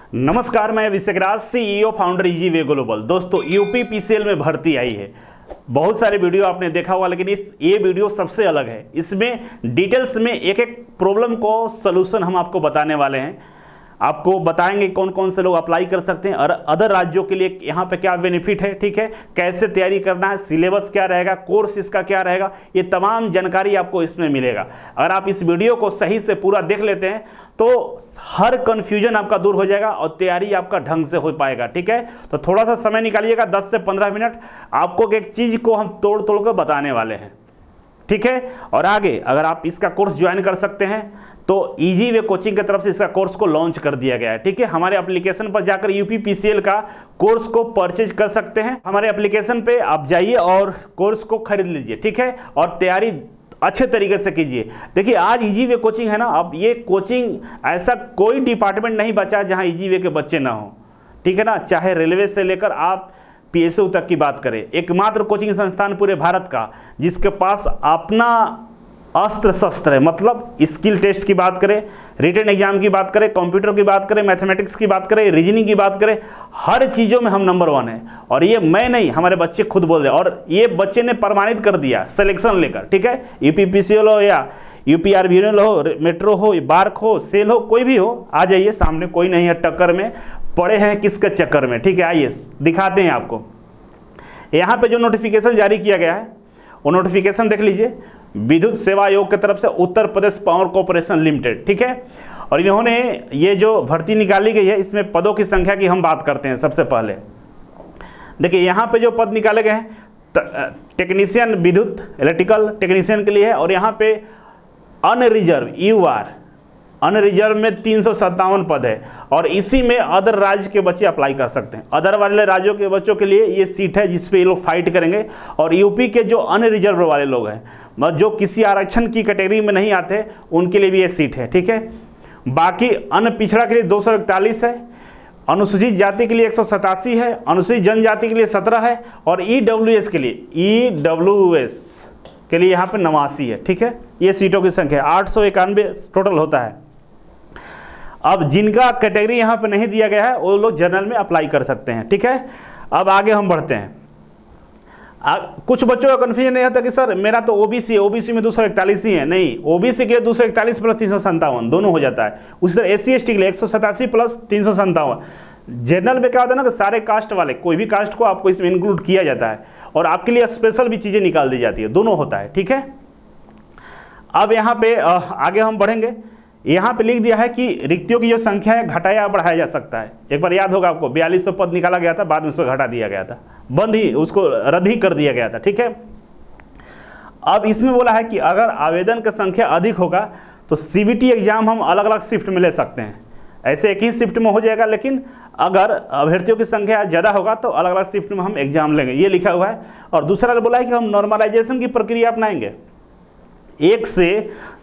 नमस्कार, मैं अभिषेक राज, CEO founder easy way global. दोस्तों, यूपी पीसीएल में भर्ती आई है। बहुत सारे वीडियो आपने देखा होगा, लेकिन ये वीडियो सबसे अलग है। इसमें डिटेल्स में एक एक प्रॉब्लम को सलूशन हम आपको बताने वाले हैं। आपको बताएंगे कौन कौन से लोग अप्लाई कर सकते हैं और अदर राज्यों के लिए यहाँ पे क्या बेनिफिट है, ठीक है, कैसे तैयारी करना है, सिलेबस क्या रहेगा, कोर्स इसका क्या रहेगा, ये तमाम जानकारी आपको इसमें मिलेगा। अगर आप इस वीडियो को सही से पूरा देख लेते हैं तो हर कन्फ्यूजन आपका दूर हो जाएगा और तैयारी आपका ढंग से हो पाएगा, ठीक है। तो थोड़ा सा समय निकालिएगा, 10 से 15 मिनट, आपको एक चीज़ को हम तोड़ तोड़ कर बताने वाले हैं, ठीक है। और आगे अगर आप इसका कोर्स ज्वाइन कर सकते हैं तो इजी वे कोचिंग की तरफ से इसका कोर्स को लॉन्च कर दिया गया है, ठीक है। हमारे एप्लीकेशन पर जाकर यूपी पीसीएल का कोर्स को परचेज कर सकते हैं। हमारे एप्लीकेशन पे आप जाइए और कोर्स को खरीद लीजिए, ठीक है, और तैयारी अच्छे तरीके से कीजिए। देखिए, आज इजी वे कोचिंग है ना, अब ये कोचिंग ऐसा कोई डिपार्टमेंट नहीं बचा जहाँ इजी वे के बच्चे ना हो, ठीक है ना। चाहे रेलवे से लेकर आप PSU तक की बात करें, एकमात्र कोचिंग संस्थान पूरे भारत का जिसके पास अपना अस्त्र शस्त्र है। मतलब स्किल टेस्ट की बात करें, रिटन एग्जाम की बात करें, कंप्यूटर की बात करें, मैथमेटिक्स की बात करें, रीजनिंग की बात करें, हर चीज़ों में हम नंबर 1 है। और ये मैं नहीं, हमारे बच्चे खुद बोल रहे हैं और ये बच्चे ने प्रमाणित कर दिया सिलेक्शन लेकर, ठीक है। यूपी पीसीएल हो या UPRVNL हो, मेट्रो हो, बार्क हो, सेल हो, कोई भी हो, आ जाइए, सामने कोई नहीं है टक्कर में, पड़े हैं किसके चक्कर में, ठीक है। आइए दिखाते हैं आपको। यहाँ पे जो नोटिफिकेशन जारी किया गया है वो नोटिफिकेशन देख लीजिए, विद्युत सेवा आयोग की तरफ से Uttar Pradesh power corporation limited, ठीक है। और इन्होंने ये जो भर्ती निकाली गई है, इसमें पदों की संख्या की हम बात करते हैं। सबसे पहले देखिए, यहाँ पे जो पद निकाले गए हैं, टेक्नीशियन विद्युत इलेक्ट्रिकल टेक्नीशियन के लिए है। और यहाँ पे अनरिजर्व UR अनरिजर्व में 357 पद है और इसी में अदर राज्य के बच्चे अप्लाई कर सकते हैं। अदर वाले राज्यों के बच्चों के लिए ये सीट है जिस पे ये लोग फाइट करेंगे। और यूपी के जो अनरिजर्व वाले लोग हैं, जो किसी आरक्षण की कैटेगरी में नहीं आते, उनके लिए भी ये सीट है, ठीक है। बाकी अन्य पिछड़ा के लिए 241 है, अनुसूचित जाति के लिए 187 है, अनुसूचित जनजाति के लिए 17 है और EWS के लिए यहाँ पे 89 है, ठीक है। ये सीटों की संख्या 891 टोटल होता है। अब जिनका कैटेगरी यहाँ पे नहीं दिया गया है वो लोग जनरल में अप्लाई कर सकते हैं, ठीक है। अब आगे हम बढ़ते हैं। कुछ बच्चों का कन्फ्यूजन नहीं होता कि सर मेरा तो OBC है, OBC में 241 ही है। नहीं, OBC के लिए 241 प्लस 357 दोनों हो जाता है। उसी तरह SC ST के लिए 187 प्लस 357। जनरल में क्या होता है ना कि सारे कास्ट वाले, कोई भी कास्ट को आपको इसमें इंक्लूड किया जाता है और आपके लिए स्पेशल भी चीज़ें निकाल दी जाती है, दोनों होता है, ठीक है। अब यहाँ पे आगे हम बढ़ेंगे। यहाँ पे लिख दिया है कि रिक्तियों की जो संख्या है घटाया या बढ़ाया जा सकता है। एक बार याद होगा आपको, 4200 पद निकाला गया था, बाद में उसको घटा दिया गया था, बंद ही, उसको रद्द ही कर दिया गया था, ठीक है। अब इसमें बोला है कि अगर आवेदन की संख्या अधिक होगा तो CBT एग्जाम हम अलग अलग शिफ्ट में ले सकते हैं। ऐसे एक ही शिफ्ट में हो जाएगा, लेकिन अगर अभ्यर्थियों की संख्या ज़्यादा होगा तो अलग अलग शिफ्ट में हम एग्जाम लेंगे, ये लिखा हुआ है। और दूसरा बोला है कि हम नॉर्मलाइजेशन की प्रक्रिया अपनाएंगे। एक से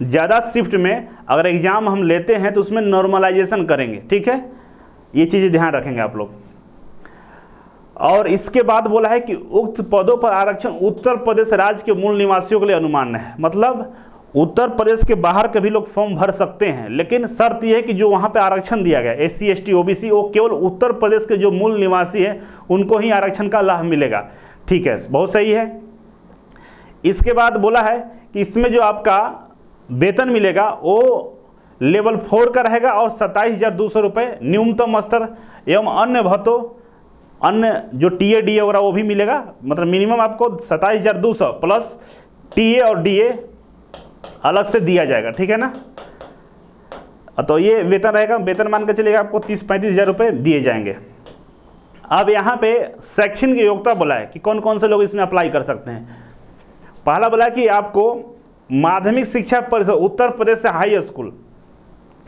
ज़्यादा शिफ्ट में अगर एग्जाम हम लेते हैं तो उसमें नॉर्मलाइजेशन करेंगे, ठीक है। ये चीज़ें ध्यान रखेंगे आप लोग। और इसके बाद बोला है कि उक्त पदों पर आरक्षण उत्तर प्रदेश राज्य के मूल निवासियों के लिए अनुमान्य है। मतलब उत्तर प्रदेश के बाहर के भी लोग फॉर्म भर सकते हैं, लेकिन शर्त यह है कि जो वहाँ पे आरक्षण दिया गया SC ST OBC, वो केवल उत्तर प्रदेश के जो मूल निवासी हैं उनको ही आरक्षण का लाभ मिलेगा, ठीक है। बहुत सही है। इसके बाद बोला है कि इसमें जो आपका वेतन मिलेगा वो लेवल 4 का रहेगा और 27,200 रुपये न्यूनतम स्तर एवं अन्य भत्तों, अन्य जो TA DA वगैरह वो भी मिलेगा। मतलब मिनिमम आपको 27,200 प्लस TA और DA अलग से दिया जाएगा, ठीक है ना। तो ये वेतन रहेगा, वेतन मान के चलिएगा आपको 30-35 हज़ार रुपये दिए जाएंगे। अब यहाँ पे शैक्षणिक योग्यता बोला है कि कौन कौन से लोग इसमें अप्लाई कर सकते हैं। पहला बोला कि आपको माध्यमिक शिक्षा परिषद उत्तर प्रदेश से हाई स्कूल,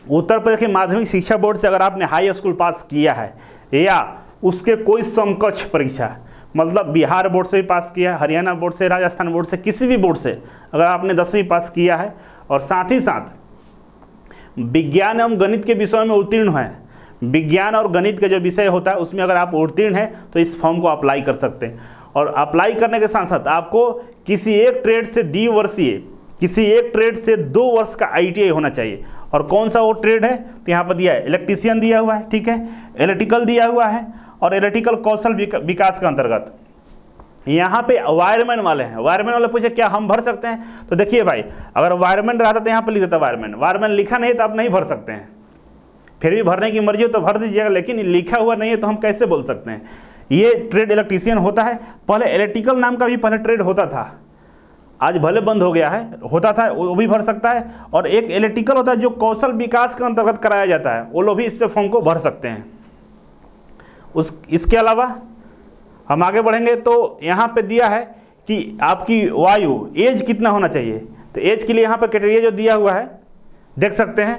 उत्तर प्रदेश के माध्यमिक शिक्षा बोर्ड से अगर आपने हाई स्कूल पास किया है या उसके कोई समकक्ष परीक्षा, मतलब बिहार बोर्ड से भी पास किया है, हरियाणा बोर्ड से, राजस्थान बोर्ड से, किसी भी बोर्ड से अगर आपने 10वीं पास किया है और साथ ही साथ विज्ञान एवं गणित के विषय में उत्तीर्ण हैं, विज्ञान और गणित का जो विषय होता है उसमें अगर आप उत्तीर्ण हैं तो इस फॉर्म को अप्लाई कर सकते हैं। और अप्लाई करने के साथ साथ आपको किसी एक ट्रेड से 2 वर्ष का ITI होना चाहिए और कौन सा वो ट्रेड है, तो यहाँ पर दिया है इलेक्ट्रीशियन दिया हुआ है, ठीक है, इलेक्ट्रिकल दिया हुआ है और इलेक्ट्रिकल कौशल विकास के अंतर्गत यहाँ पे वायरमैन वाले हैं। वायरमैन वाले पूछे क्या हम भर सकते हैं, तो देखिए भाई अगर वायरमैन रहता तो यहाँ पर लिख देता वायरमैन, वायरमैन लिखा नहीं तो आप नहीं भर सकते हैं, फिर भी भरने की मर्जी हो तो भर दीजिएगा, लेकिन लिखा हुआ नहीं है तो हम कैसे बोल सकते हैं। ये ट्रेड इलेक्ट्रीशियन होता है। पहले इलेक्ट्रिकल नाम का भी पहले ट्रेड होता था, आज भले बंद हो गया है, होता था, वो भी भर सकता है। और एक इलेक्ट्रिकल होता है जो कौशल विकास के अंतर्गत कराया जाता है, वो लोग भी इस पे फॉर्म को भर सकते हैं। इसके अलावा हम आगे बढ़ेंगे तो यहाँ पे दिया है कि आपकी वायु एज कितना होना चाहिए, तो एज के लिए यहाँ पे क्राइटेरिया जो दिया हुआ है देख सकते हैं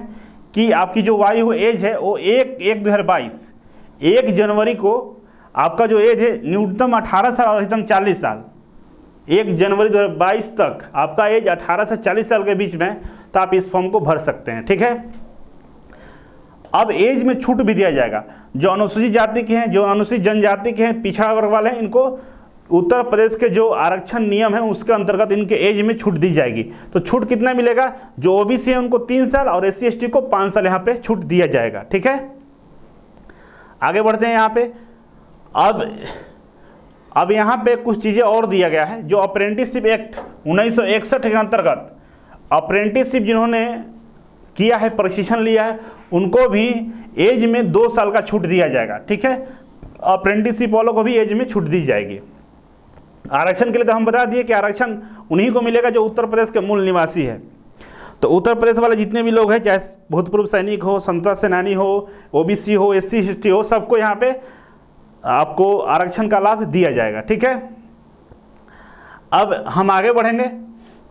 कि आपकी जो वायु एज है वो 1/1/2022 1 जनवरी को आपका जो एज है न्यूनतम 18 साल और अधिकतम 40 साल, 1 जनवरी 2022 तक आपका एज 18 से 40 साल के बीच में, तो आप इस फॉर्म को भर सकते हैं, ठीक है। अब एज में छूट भी दिया जाएगा, जो अनुसूचित जाति के हैं, जो अनुसूचित जनजाति के हैं, पिछड़ा वर्ग वाले हैं, इनको उत्तर प्रदेश के जो आरक्षण नियम है उसके अंतर्गत इनके एज में छूट दी जाएगी। तो छूट कितना मिलेगा, जो ओबीसी है उनको 3 साल और SC ST को 5 साल यहाँ पे छूट दिया जाएगा, ठीक है। आगे बढ़ते हैं यहाँ पे। अब यहाँ पे कुछ चीज़ें और दिया गया है, जो अप्रेंटिसशिप एक्ट 1961 के अंतर्गत अप्रेंटिसशिप जिन्होंने किया है, प्रशिक्षण लिया है, उनको भी एज में 2 साल का छूट दिया जाएगा, ठीक है। अप्रेंटिसशिप वालों को भी एज में छूट दी जाएगी। आरक्षण के लिए तो हम बता दिए कि आरक्षण उन्हीं को मिलेगा जो उत्तर प्रदेश के मूल निवासी है। तो उत्तर प्रदेश वाले जितने भी लोग हैं, चाहे भूतपूर्व सैनिक हो, स्वतंत्रता सेनानी हो, ओबीसी हो, SC ST हो, सबको यहाँ पे आपको आरक्षण का लाभ दिया जाएगा, ठीक है। अब हम आगे बढ़ेंगे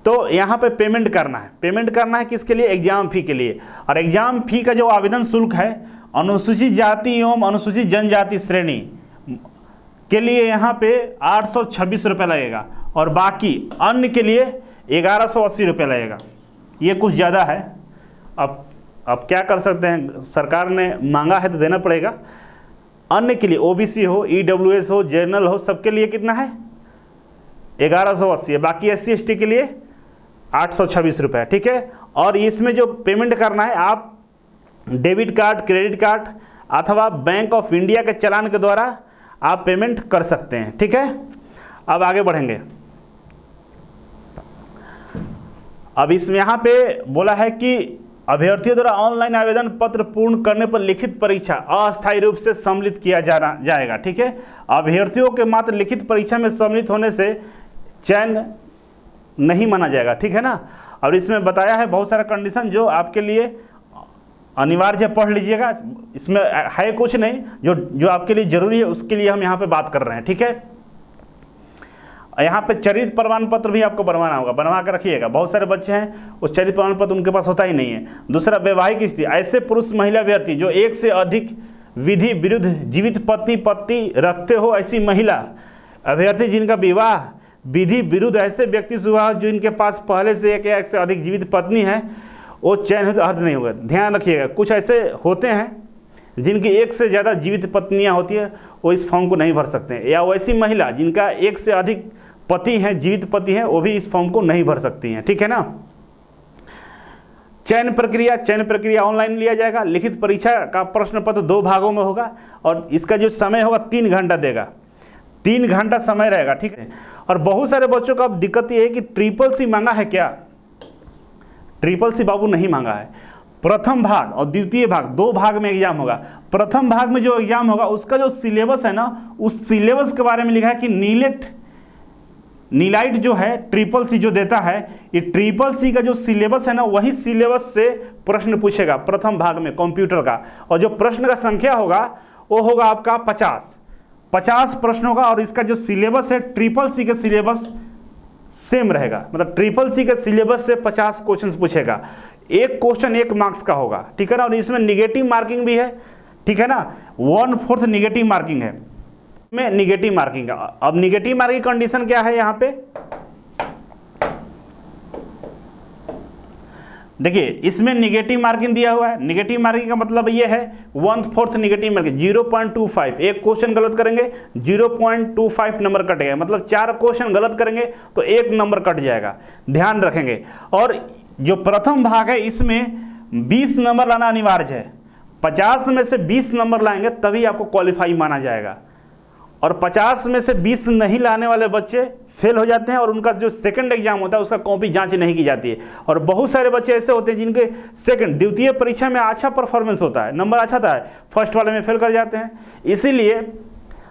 तो यहाँ पे पेमेंट करना है। पेमेंट करना है किसके लिए, एग्जाम फी के लिए। और एग्जाम फी का जो आवेदन शुल्क है अनुसूचित जाति एवं अनुसूचित जनजाति श्रेणी के लिए यहाँ पे 826 रुपये लगेगा और बाकी अन्य के लिए 1180 रुपये लगेगा। ये कुछ ज़्यादा है, अब क्या कर सकते हैं, सरकार ने मांगा है तो देना पड़ेगा। अन्य के लिए ओबीसी हो, EWS हो, जनरल हो, सबके लिए कितना है 1180 है, बाकी SC ST के लिए 826 रुपये, ठीक है। और इसमें जो पेमेंट करना है आप डेबिट कार्ड, क्रेडिट कार्ड अथवा बैंक ऑफ इंडिया के चालान के द्वारा आप पेमेंट कर सकते हैं, ठीक है। अब आगे बढ़ेंगे। अब इसमें यहाँ पे बोला है कि अभ्यर्थियों द्वारा ऑनलाइन आवेदन पत्र पूर्ण करने पर लिखित परीक्षा अस्थायी रूप से सम्मिलित किया जाएगा, ठीक है। अभ्यर्थियों के मात्र लिखित परीक्षा में सम्मिलित होने से चयन नहीं माना जाएगा, ठीक है ना। और इसमें बताया है बहुत सारा कंडीशन जो आपके लिए अनिवार्य, पढ़ लीजिएगा। इसमें है कुछ नहीं, जो आपके लिए जरूरी है उसके लिए हम यहाँ पे बात कर रहे हैं, ठीक है। यहाँ पे चरित्र प्रमाण पत्र भी आपको बनवाना होगा, बनवा कर रखिएगा। बहुत सारे बच्चे हैं वो चरित्र प्रमाण पत्र उनके पास होता ही नहीं है। दूसरा, वैवाहिक स्थिति, ऐसे पुरुष महिला अभ्यर्थी जो 1 से अधिक विधि विरुद्ध जीवित पति रखते हो, ऐसी महिला अभ्यर्थी जिनका विवाह विधि विरुद्ध ऐसे व्यक्ति से हुआ जो इनके पास पहले से 1 या 1 से अधिक जीवित पत्नी है, वो चयन हो तो अर्थ नहीं होगा। ध्यान रखिएगा, कुछ ऐसे होते हैं जिनकी 1 से ज़्यादा जीवित पत्नियां होती है, वो इस फॉर्म को नहीं भर सकते हैं। या वैसी महिला जिनका 1 से अधिक पति हैं, जीवित पति हैं, वो भी इस फॉर्म को नहीं भर सकती हैं, ठीक है ना। चयन प्रक्रिया ऑनलाइन लिया जाएगा। लिखित परीक्षा का प्रश्न पत्र 2 भागों में होगा और इसका जो समय होगा 3 घंटा देगा, 3 घंटा समय रहेगा, ठीक है। और बहुत सारे बच्चों का अब दिक्कत ये है कि SSS मांगा है क्या, SSS बाबू नहीं मांगा है। प्रथम भाग और द्वितीय भाग 2 भाग में एग्जाम होगा। प्रथम भाग में जो एग्जाम होगा उसका जो सिलेबस है ना, उस सिलेबस के बारे में लिखा है कि नीलाइट जो है SSS जो देता है, ये SSS का जो सिलेबस है ना, वही सिलेबस से प्रश्न पूछेगा प्रथम भाग में कंप्यूटर का। और जो प्रश्न का संख्या होगा वो होगा आपका 50 प्रश्न होगा। और इसका जो सिलेबस है SSS के सिलेबस सेम रहेगा, मतलब SSS के सिलेबस से 50 क्वेश्चन पूछेगा। एक क्वेश्चन 1 मार्क्स का होगा, ठीक है ना। और इसमें निगेटिव मार्किंग भी है, ठीक है ना, 1/4 निगेटिव मार्किंग है में निगेटिव मार्किंग। अब निगेटिव मार्किंग कंडीशन क्या है यहाँ पे देखिए, इसमें निगेटिव मार्किंग दिया हुआ है। निगेटिव मार्किंग का मतलब ये है 1/4 निगेटिव मार्किंग 0.25। एक क्वेश्चन गलत करेंगे 0.25 नंबर कटेगा, मतलब 4 क्वेश्चन गलत करेंगे तो 1 नंबर कट जाएगा, ध्यान रखेंगे। और जो प्रथम भाग है इसमें 20 नंबर लाना अनिवार्य है। 50 में से 20 नंबर लाएंगे तभी आपको क्वालिफाई माना जाएगा, और 50 में से 20 नहीं लाने वाले बच्चे फेल हो जाते हैं और उनका जो सेकंड एग्जाम होता है उसका कॉपी जांच नहीं की जाती है। और बहुत सारे बच्चे ऐसे होते हैं जिनके सेकंड द्वितीय परीक्षा में अच्छा परफॉर्मेंस होता है, नंबर अच्छा था, फर्स्ट वाले में फेल कर जाते हैं। इसीलिए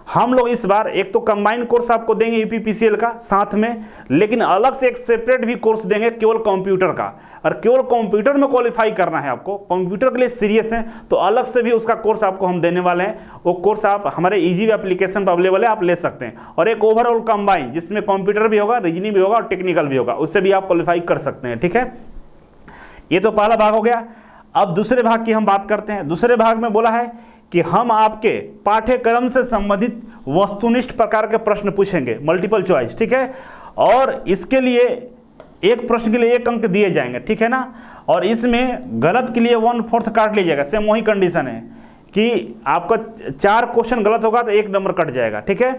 हम लोग इस बार एक तो कंबाइंड कोर्स आपको देंगे यूपीपीसीएल का साथ में, लेकिन अलग से एक सेपरेट भी कोर्स देंगे केवल कंप्यूटर का। और केवल कंप्यूटर में क्वालिफाई करना है आपको, कंप्यूटर के लिए सीरियस हैं तो अलग से भी उसका कोर्स आपको हम देने वाले हैं। वो कोर्स आप हमारे इजी एप्लीकेशन पर अवेलेबल है, आप ले सकते हैं। और एक ओवरऑल कंबाइन जिसमें कंप्यूटर भी होगा, रीजनिंग भी होगा और टेक्निकल भी होगा, उससे भी आप क्वालिफाई कर सकते हैं। ठीक है, ये तो पहला भाग हो गया। अब दूसरे भाग की हम बात करते हैं। दूसरे भाग में बोला है कि हम आपके पाठ्यक्रम से संबंधित वस्तुनिष्ठ प्रकार के प्रश्न पूछेंगे, मल्टीपल चॉइस। ठीक है, और इसके लिए एक प्रश्न के लिए 1 अंक दिए जाएंगे। ठीक है ना, और इसमें गलत के लिए 1/4 काट लिया जाएगा। सेम वही कंडीशन है कि आपका 4 क्वेश्चन गलत होगा तो 1 नंबर कट जाएगा। ठीक है,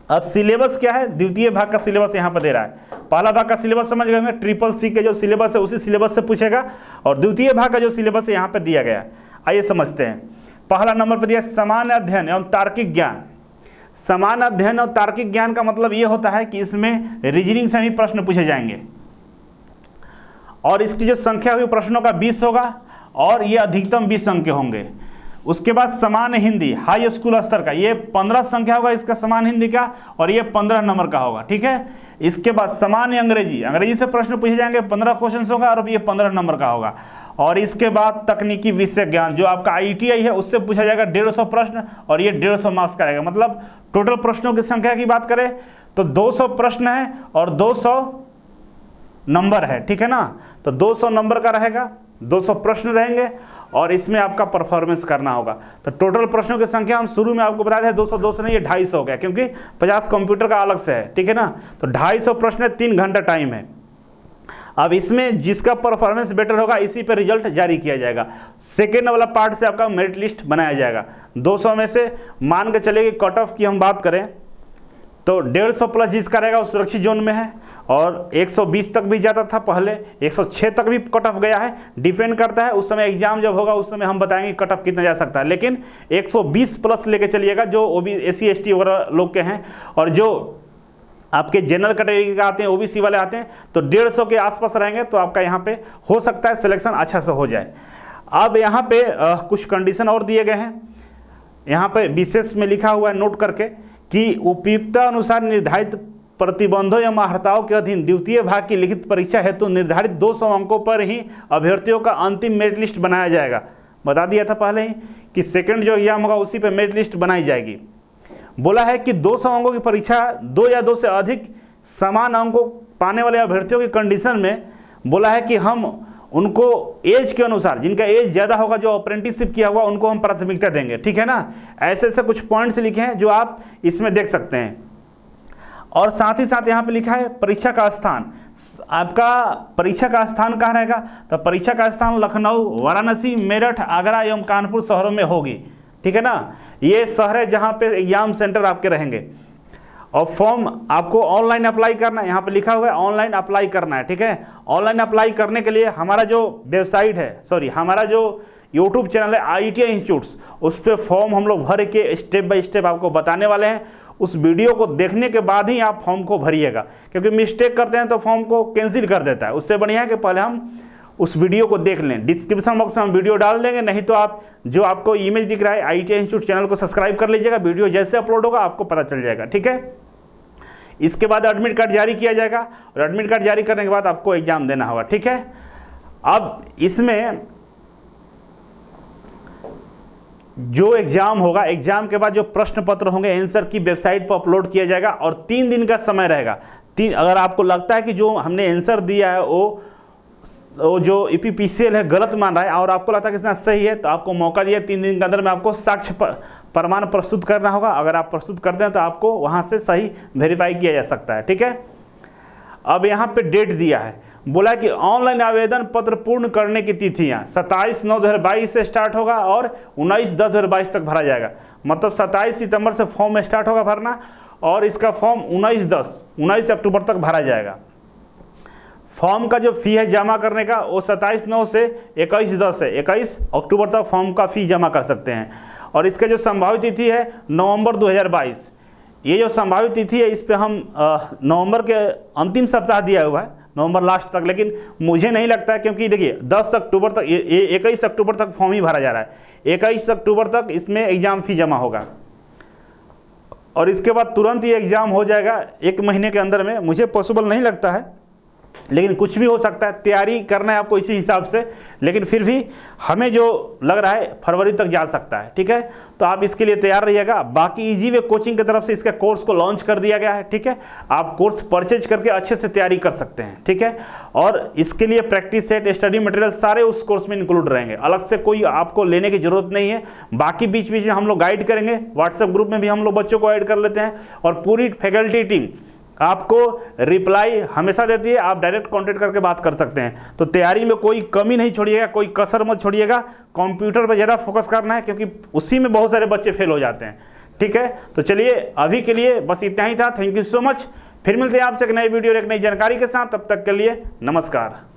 अब सिलेबस क्या है, द्वितीय भाग का सिलेबस यहाँ पर दे रहा है। पहला भाग का सिलेबस समझ गए, CCC के जो सिलेबस है उसी सिलेबस से पूछेगा, और द्वितीय भाग का जो सिलेबस है यहाँ पे दिया गया है। आइए समझते हैं। पहला नंबर पर दिया सामान्य अध्ययन एवं तार्किक ज्ञान। सामान्य अध्ययन और तार्किक ज्ञान का मतलब ये होता है कि इसमें रीजनिंग से भी प्रश्न पूछे जाएंगे, और इसकी जो संख्या हुई प्रश्नों का 20 होगा, और ये अधिकतम 20 अंक के होंगे। उसके बाद सामान्य हिंदी हाई स्कूल स्तर का, ये 15 संख्या होगा इसका सामान्य हिंदी का, और ये 15 नंबर का होगा। ठीक है, इसके बाद सामान्य अंग्रेजी, अंग्रेजी से प्रश्न पूछे जाएंगे, 15 क्वेश्चन होगा और ये 15 नंबर का होगा। और इसके बाद तकनीकी विषय ज्ञान जो आपका ITI है उससे पूछा जाएगा 150 प्रश्न, और ये 150 मार्क्स का रहेगा। मतलब टोटल प्रश्नों की संख्या की बात करें तो 200 प्रश्न है और 200 नंबर है। ठीक है ना, तो 200 नंबर का रहेगा, 200 प्रश्न रहेंगे, और इसमें आपका परफॉर्मेंस करना होगा। तो टोटल प्रश्नों की संख्या हम शुरू में आपको बताया था 200 नहीं, ये 250 हो गया, क्योंकि 50 कंप्यूटर का अलग से है। ठीक है ना, तो 250 प्रश्न है, 3 घंटा टाइम है। अब इसमें जिसका परफॉर्मेंस बेटर होगा इसी पे रिजल्ट जारी किया जाएगा। सेकेंड वाला पार्ट से आपका मेरिट लिस्ट बनाया जाएगा। 200 में से मान के चलिए कि कट ऑफ की हम बात करें तो 150 प्लस जिसका रहेगा वो सुरक्षित जोन में है, और 120 तक भी जाता था पहले, 106 तक भी कट ऑफ गया है। डिपेंड करता है उस समय एग्जाम जब होगा उस समय हम बताएंगे कट ऑफ कितना जा सकता है, लेकिन 120 प्लस लेके चलिएगा जो SC ST वगैरह लोग के हैं, और जो आपके जनरल कैटेगरी के आते हैं, OBC वाले आते हैं, तो 150 के आसपास रहेंगे, तो आपका यहाँ पे हो सकता है सिलेक्शन अच्छा से हो जाए। अब यहाँ पे कुछ कंडीशन और दिए गए हैं, यहाँ पे विशेष में लिखा हुआ है नोट करके कि उपयुक्तता अनुसार निर्धारित प्रतिबंधों या महर्ताओं के अधीन द्वितीय भाग की लिखित परीक्षा हेतु तो निर्धारित 200 अंकों पर ही अभ्यर्थियों का अंतिम मेरिट लिस्ट बनाया जाएगा। बता दिया था पहले ही कि सेकंड जो एग्जाम होगा उसी पे मेरिट लिस्ट बनाई जाएगी। बोला है कि 200 अंकों की परीक्षा 2 या 2 से अधिक समान अंकों पाने वाले अभ्यर्थियों की कंडीशन में बोला है कि हम उनको एज के अनुसार, जिनका एज ज़्यादा होगा, जो अप्रेंटिसशिप किया हुआ, उनको हम प्राथमिकता देंगे। ठीक है ना, ऐसे ऐसे कुछ पॉइंट्स लिखे हैं जो आप इसमें देख सकते हैं। और साथ ही साथ यहाँ पे लिखा है परीक्षा का स्थान। आपका परीक्षा का स्थान कहाँ रहेगा, तो परीक्षा का स्थान लखनऊ, वाराणसी, मेरठ, आगरा एवं कानपुर शहरों में होगी। ठीक है ना, ये शहर है जहाँ पे एग्जाम सेंटर आपके रहेंगे। और फॉर्म आपको ऑनलाइन अप्लाई करना है, यहाँ पे लिखा हुआ है ऑनलाइन अप्लाई करना है। ठीक है, ऑनलाइन अप्लाई करने के लिए हमारा जो वेबसाइट है, हमारा जो यूट्यूब चैनल है ITI इंस्टीट्यूट्स, उस पर फॉर्म हम लोग भर के स्टेप बाय स्टेप आपको बताने वाले हैं। उस वीडियो को देखने के बाद ही आप फॉर्म को भरिएगा, क्योंकि मिस्टेक करते हैं तो फॉर्म को कैंसिल कर देता है। उससे बढ़िया है कि पहले हम उस वीडियो को देख लें। डिस्क्रिप्शन बॉक्स में हम वीडियो डाल देंगे, नहीं तो आप जो आपको इमेज दिख रहा है ITI इंस्टीट्यूट चैनल को सब्सक्राइब कर लीजिएगा, वीडियो जैसे अपलोड होगा आपको पता चल जाएगा। ठीक है, इसके बाद एडमिट कार्ड जारी किया जाएगा, और एडमिट कार्ड जारी करने के बाद आपको एग्जाम देना होगा। ठीक है, अब इसमें जो एग्जाम होगा, एग्जाम के बाद जो प्रश्न पत्र होंगे आंसर की वेबसाइट पर अपलोड किया जाएगा, और 3 दिन का समय रहेगा। अगर आपको लगता है कि जो हमने आंसर दिया है वो जो यूपीपीसीएल है गलत मान रहा है, और आपको लगता है कि इतना सही है, तो आपको मौका दिया 3 दिन के अंदर में आपको साक्ष्य प्रमाण प्रस्तुत करना होगा। अगर आप प्रस्तुत करते हैं तो आपको वहां से सही वेरीफाई किया जा सकता है। ठीक है, अब यहाँ पे डेट दिया है, बोला कि ऑनलाइन आवेदन पत्र पूर्ण करने की तिथियां 27/9/2022 से स्टार्ट होगा और 19/10/2022 तक भरा जाएगा। मतलब 27 सितंबर से फॉर्म स्टार्ट होगा भरना, और इसका फॉर्म 19 अक्टूबर तक भरा जाएगा। फॉर्म का जो फ़ी है जमा करने का वो 27/9 से 21/10 है, 21 अक्टूबर तक फॉर्म का फ़ी जमा कर सकते हैं। और इसका जो संभावित तिथि है नवंबर 2022, ये जो संभावित तिथि है इस पे हम नवंबर के अंतिम सप्ताह दिया हुआ है, नवंबर लास्ट तक, लेकिन मुझे नहीं लगता है, क्योंकि देखिए 10 अक्टूबर तक, ये 21 अक्टूबर तक फॉर्म ही भरा जा रहा है, 21 अक्टूबर तक इसमें एग्ज़ाम फ़ी जमा होगा और इसके बाद तुरंत ये एग्ज़ाम हो जाएगा 1 महीने के अंदर में। मुझे पॉसिबल नहीं लगता है, लेकिन कुछ भी हो सकता है, तैयारी करना है आपको इसी हिसाब से, लेकिन फिर भी हमें जो लग रहा है फरवरी तक जा सकता है, ठीक है। तो आप इसके लिए तैयार रहिएगा। बाकी इजी वे कोचिंग की तरफ से इसका कोर्स को लॉन्च कर दिया गया है, ठीक है। आप कोर्स परचेज करके अच्छे से तैयारी कर सकते हैं, ठीक है। और इसके लिए प्रैक्टिस सेट, स्टडी मटेरियल सारे उस कोर्स में इंक्लूड रहेंगे, अलग से कोई आपको लेने की जरूरत नहीं है। बाकी बीच बीच में हम लोग गाइड करेंगे, व्हाट्सएप ग्रुप में भी हम लोग बच्चों को ऐड कर लेते हैं और पूरी फैकल्टी टीम आपको रिप्लाई हमेशा देती है, आप डायरेक्ट कांटेक्ट करके बात कर सकते हैं। तो तैयारी में कोई कमी नहीं छोड़िएगा, कोई कसर मत छोड़िएगा। कंप्यूटर पर ज़्यादा फोकस करना है, क्योंकि उसी में बहुत सारे बच्चे फेल हो जाते हैं, ठीक है। तो चलिए अभी के लिए बस इतना ही था। Thank you so much. फिर मिलते हैं आपसे एक नई वीडियो और एक नई जानकारी के साथ। तब तक के लिए नमस्कार।